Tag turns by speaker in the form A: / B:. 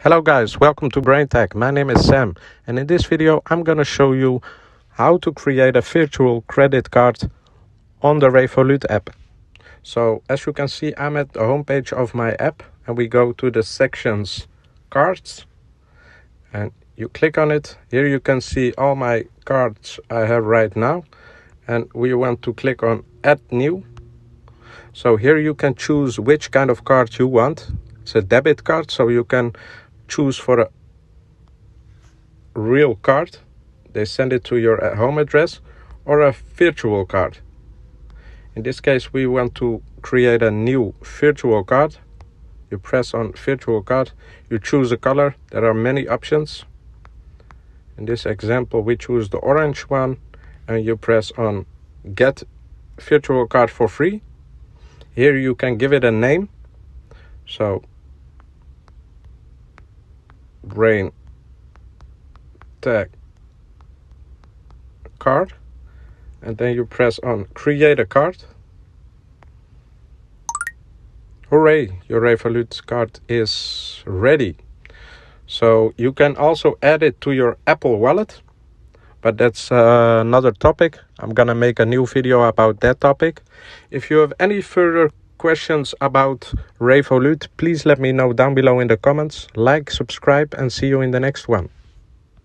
A: Hello guys, welcome to BrainTech. My name is Sam, and in this video I'm gonna show you how to create a virtual credit card on the Revolut app. So as you can see, I'm at the homepage of my app and we go to the sections cards and you click on it. Here you can see all my cards I have right now, and we want to click on add new. So here you can choose which kind of card you want. It's a debit card, so you can choose for a real card. They send it to your home address, or a virtual card. In this case, we want to create a new virtual card. You press on virtual card, you choose a color. There are many options. In this example, we choose the orange one, and you press on get virtual card for free. Here you can give it a name. So BrainTech card, and then you press on create a card. Hooray, your Revolut card is ready. So you can also add it to your Apple Wallet, but that's another topic. I'm gonna make a new video about that topic. If you have any further questions about Revolut, please let me know down below in the comments. Like, subscribe, and see you in the next one.